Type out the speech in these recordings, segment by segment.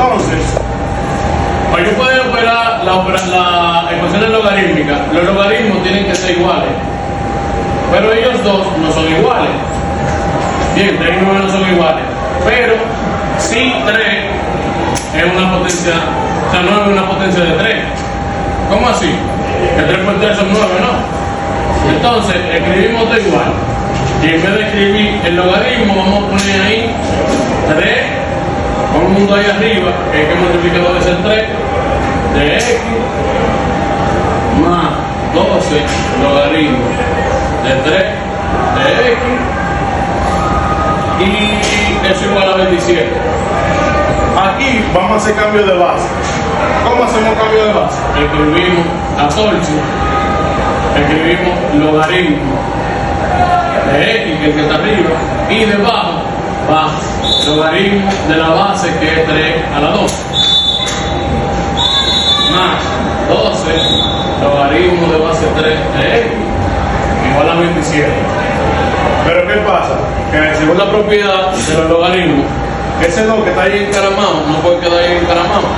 Entonces, para yo poder operar la ecuación logarítmica, los logaritmos tienen que ser iguales. Pero ellos dos no son iguales. Bien, 3 y 9 no son iguales. Pero sí 3 es una potencia, o sea, 9 es una potencia de 3. ¿Cómo así? Que 3 por 3 son 9, ¿no? Entonces, escribimos todo igual. Y en vez de escribir el logaritmo, vamos a poner ahí 3, con un mundo ahí arriba, que es que multiplicador es el 3, de x más 12 logaritmo de 3 de x, y eso igual a 27. aquí vamos a hacer cambio de base. ¿Cómo hacemos cambio de base? Escribimos 14, escribimos logaritmo de x, que es el que está arriba, y debajo va logaritmo de la base, que es 3 a la 2, más 12 logaritmo de base 3 de x, igual a 27. Pero ¿qué pasa? Que según la propiedad de los logaritmos, ese 2 que está ahí encaramado no puede quedar ahí encaramado.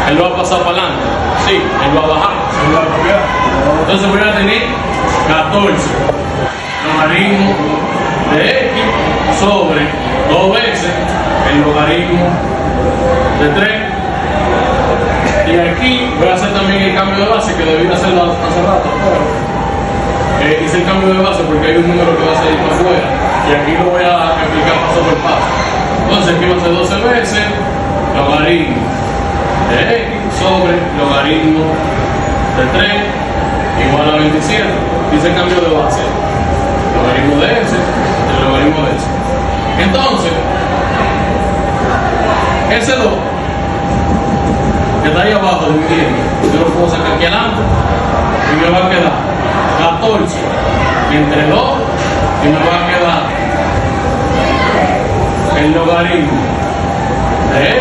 Él va a pasar para adelante. Sí, él va a bajar según la propiedad. Entonces voy a tener 14 logaritmo de x sobre 2 veces el logaritmo de 3. Y aquí voy a hacer también el cambio de base, que debí hacerlo hace rato, pero hice el cambio de base porque hay un número que va a salir para afuera, y aquí lo voy a explicar paso por paso. Entonces aquí va a ser 12 veces logaritmo de x sobre logaritmo de 3 igual a 27. Hice el cambio de base, logaritmo de s, el logaritmo de s. Entonces, ese 2 que está ahí abajo dividiendo, yo lo puedo sacar aquí adelante y me va a quedar 14 entre 2, y me va a quedar el logaritmo de x,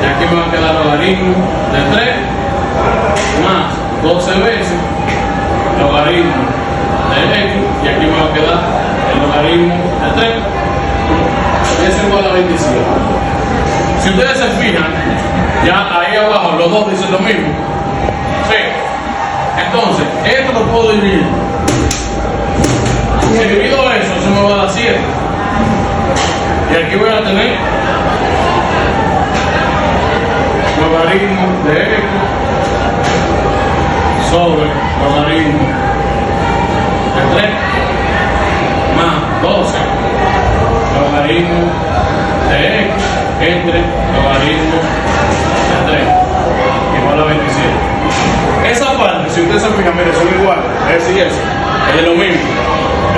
y aquí me va a quedar logaritmo de 3 más 12 veces logaritmo de x, y aquí me va a quedar el logaritmo de 3, y es igual a 27. Si ustedes se fijan, ya ahí abajo los dos dicen lo mismo. Sí. Entonces, esto lo puedo dividir. Si divido eso me va a dar 7. Y aquí voy a tener logaritmo de x sobre logaritmo de 3 más 12 logaritmo de x entre logaritmo de 3 igual a 27. Esa parte, si ustedes se fijan, miren, son iguales, es y eso, es lo mismo.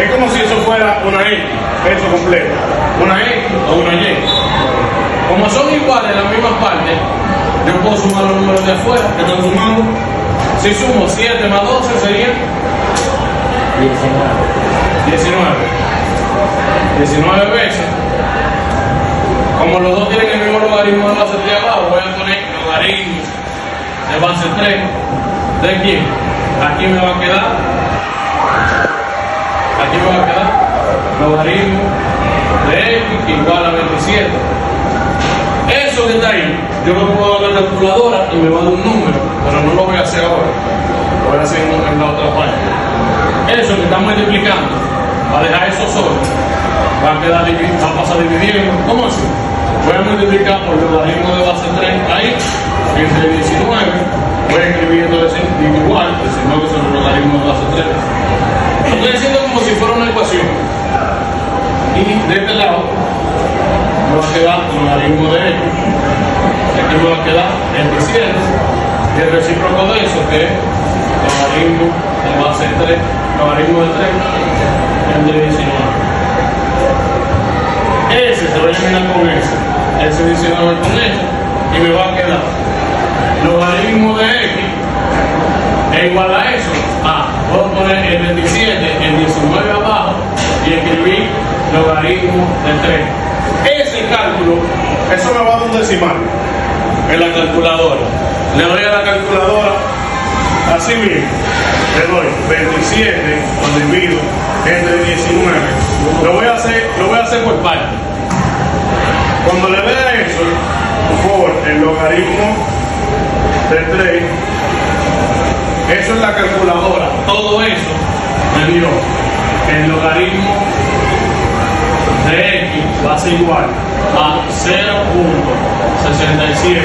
Es como si eso fuera una x, eso completo, una x o una y. Como son iguales las mismas partes, yo puedo sumar los números de afuera que están sumando. Si sumo 7 más 12 sería 19 veces. Como los dos tienen el mismo logaritmo de base 3 abajo, voy a poner logaritmo de base 3 de quién. Aquí me va a quedar logaritmo de x igual a 27. Eso que está ahí, yo lo puedo dar a la calculadora y me va a dar un número, pero no lo voy a hacer ahora, lo voy a hacer en la otra parte. Eso que está multiplicando, va a dejar eso solo, va a pasar dividiendo. ¿Cómo así? Voy a multiplicar por el logaritmo de base 3 ahí, entre 19, voy escribiendo ese igual, diciendo que son los logaritmos de base 3. Lo estoy haciendo como si fuera una ecuación. Y de este lado me va a quedar logaritmo de x, y aquí me va a quedar 27, y el recíproco de eso, que es logaritmo de base 3, logaritmo de 3 entre 19. Ese se va a eliminar con ese 19 con ese, y me va a quedar logaritmo de x es igual a eso. Puedo poner el 27, el 19 abajo y escribir logaritmo de 3. Ese cálculo, eso me va a dar un decimal en la calculadora. Le doy a la calculadora, así mismo, le doy 27, lo divido entre 19. Lo voy a hacer por parte. Cuando le dé a eso, logaritmo de 3. Eso es la calculadora. Todo eso me dio el logaritmo de x va a ser igual a 0.67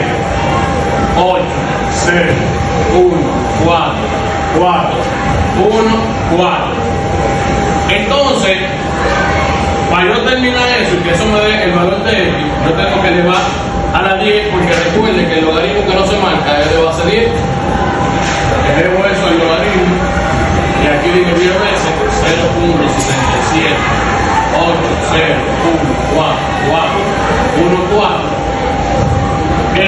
8 0, 1 4 4. 1 4. Entonces, para yo terminar eso y que eso me dé el valor de x, yo tengo que elevar a la 10, porque recuerden que el logaritmo que no se marca es de base 10. Elevo eso al logaritmo y aquí digo 10 veces 0.67 8 0 1 4 4 1 4.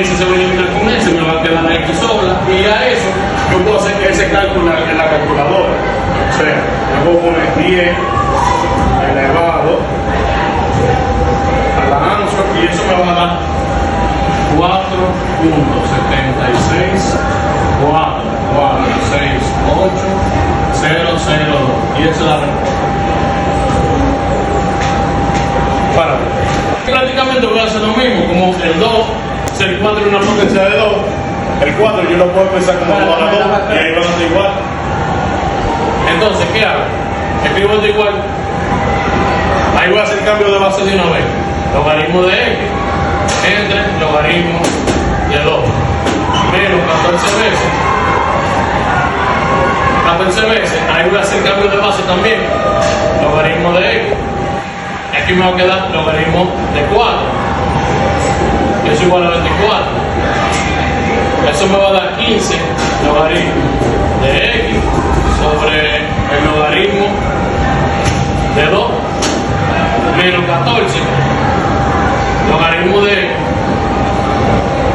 Ese se va a eliminar con ese, me va a quedar la x sola, y a eso Yo puedo hacer ese cálculo en la calculadora. O sea, yo puedo poner 10 elevado a la answer y eso me va a dar 4.76 4 4 6 8 0 0 2, y esa es la respuesta. para. Prácticamente voy a hacer lo mismo, como el 2, el 4 y una potencia de 2. El 4 yo lo puedo empezar como 2 a la 2 y ahí van a estar igual. Entonces, ¿qué hago? Escribo esto igual. Ahí voy a hacer cambio de base de una vez. Logaritmo de x entre logaritmo de 2 menos 14 veces. Ahí voy a hacer cambio de base también. Logaritmo de x. Aquí me va a quedar logaritmo de 4. Eso es igual a 24. Eso me va a dar 15 logaritmo de x sobre el logaritmo de 2 menos 14 logaritmo de x.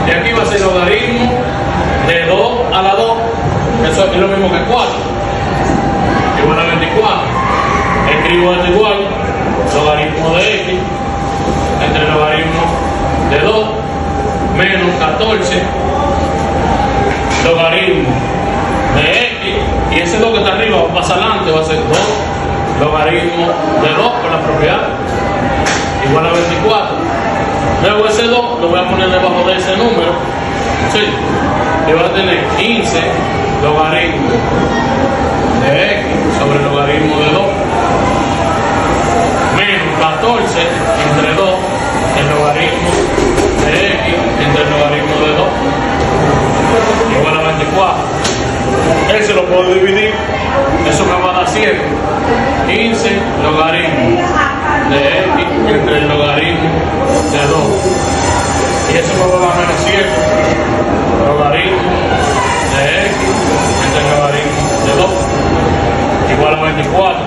Y aquí va a ser logaritmo de 2 a la 2. Eso es lo mismo que 4. Igual a 24. Escribo esto igual. Logaritmo de x entre logaritmo de 2 menos 14 logaritmo de x, y ese 2 que está arriba va a pasar adelante, va a ser 2 logaritmo de 2 por la propiedad igual a 24. Luego ese 2 lo voy a poner debajo de ese número, ¿sí? Y voy a tener 15 logaritmo de x sobre logaritmo de 2 menos 14 entre 2 el logaritmo de x entre el logaritmo de 2 igual a 24. Ese lo puedo dividir. Eso me va a dar 7. 15 logaritmo de x entre el logaritmo de 2. Y eso me va a dar menos 7 logaritmo de x entre el logaritmo de 2 igual a 24.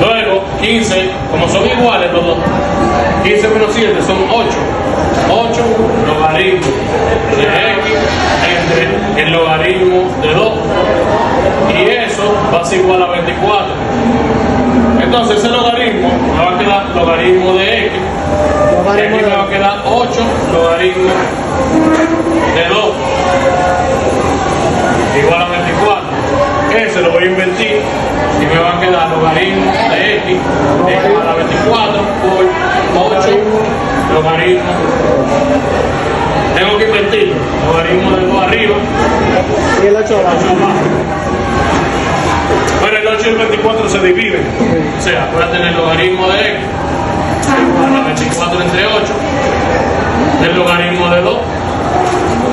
Luego 15, como son iguales los dos, 15 menos 7 son 8. 8 logaritmo de x entre el logaritmo de 2. Y eso va a ser igual a 24. Entonces ese logaritmo me va a quedar logaritmo de x. Y aquí me va a quedar 8 logaritmo de 2 igual a 24. Ese lo voy a invertir y me va a quedar logaritmo de x igual a 24 por 8 logaritmo. Tengo que invertir logaritmo de 2 arriba Y el 8 abajo. Bueno, el 8 y el 24 se dividen. O sea, voy a tener logaritmo de x igual a 24 entre 8 el logaritmo de 2.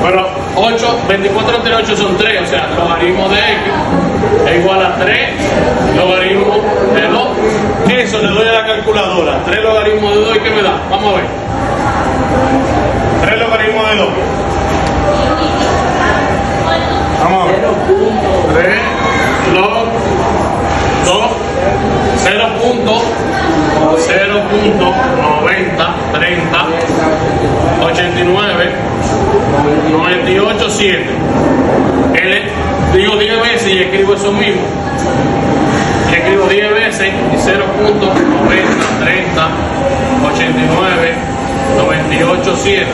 Bueno, 24 entre 8 son 3, o sea, logaritmo de x es igual a 3 logaritmo de 2. Eso le doy a la calculadora. 3 logaritmos de 2, ¿y qué me da? Vamos a ver. 3 logaritmos de 2. Vamos a ver. 3 log 2 0.90 30 89 98 7. Digo 10 veces y escribo eso mismo. Y escribo 10 veces y 0.90 30 89 98 7.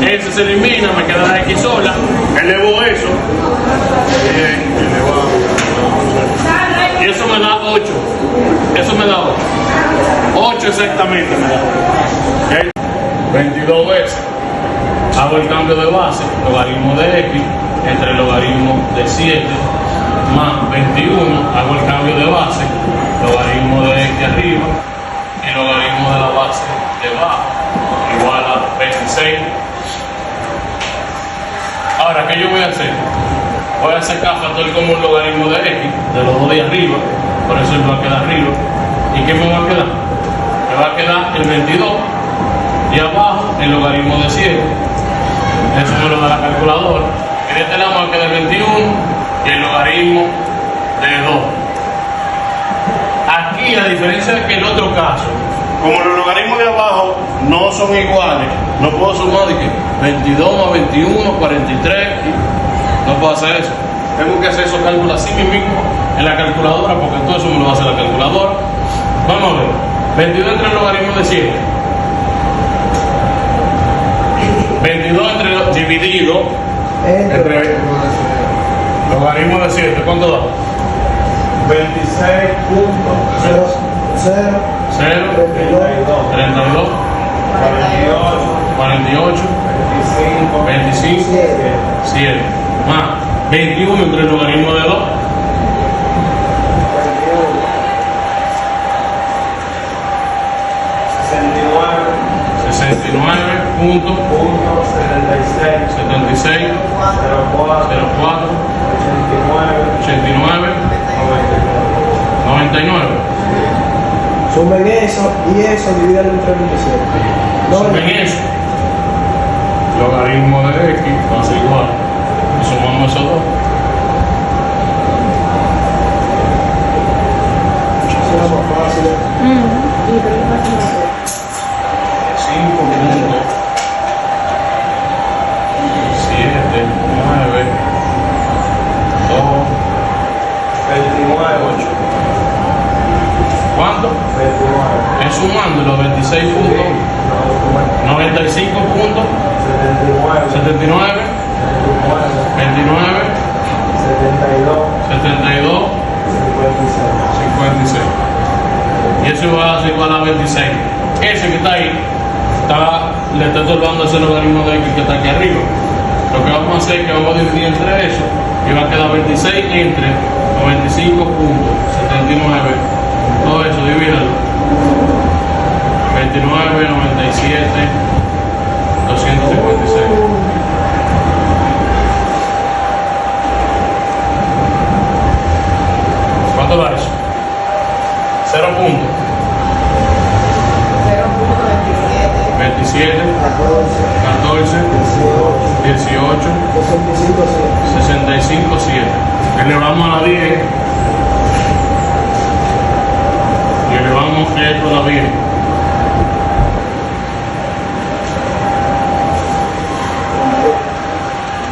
Ese se elimina, me queda la x sola. Elevo eso. Bien, elevado. Y eso me da 8. Eso me da 8. 8 exactamente me da. 22 veces. Hago el cambio de base, logaritmo de x entre el logaritmo de 7 más 21. Hago el cambio de base, logaritmo de x arriba y logaritmo de la base de abajo igual a 26. Ahora, ¿qué yo voy a hacer? Voy a sacar factor como un logaritmo de x, de los dos de arriba, por eso él va a quedar arriba. ¿Y qué me va a quedar? Me va a quedar el 22 y abajo el logaritmo de 7. Eso me lo da la calculadora. Y de este lado me va a quedar el 21 y el logaritmo de 2. Aquí, a diferencia de que el otro caso, como los logaritmos de abajo no son iguales, no puedo sumar de que 22 más 21, 43, no puedo hacer eso. Tengo que hacer esos cálculos así mismo en la calculadora, porque todo eso me lo va a hacer la calculadora. Vamos a ver, 22 entre el logaritmo de 7. 22 entre dividido entre logaritmo de 7, ¿cuánto da? 0, 0, 32, 48, 25, 7. Más 21 entre el logaritmo de 2. 69 punto 76 04 89 99. Sumen eso y eso, dividan entre 27. Sumen eso. Logaritmo de x va a ser igual. Y sumamos esos dos. Será más fácil. 5 punto 7 9 2 8. ¿Cuánto? Es sumando los 26 puntos, 95 puntos, 79, 29, 72, 56. Y eso va a ser igual a 26. Ese que está ahí, le está estorbando ese logaritmo de x que está aquí arriba. Lo que vamos a hacer es que vamos a dividir entre eso y va a quedar 26 entre 95 puntos, 79. Todo eso, divídalo. 29, 97, 256. ¿Cuánto da eso? 0 puntos. 27, 14, 18, 65, 7. Elevamos a la 10 y elevamos esto a la 10.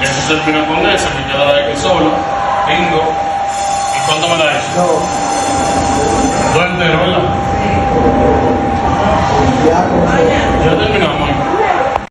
Eso termina con eso, que queda la X solo. Bingo. ¿Y cuánto me da eso? No. 2 enteros, ¿verdad? Ya, Ya terminamos.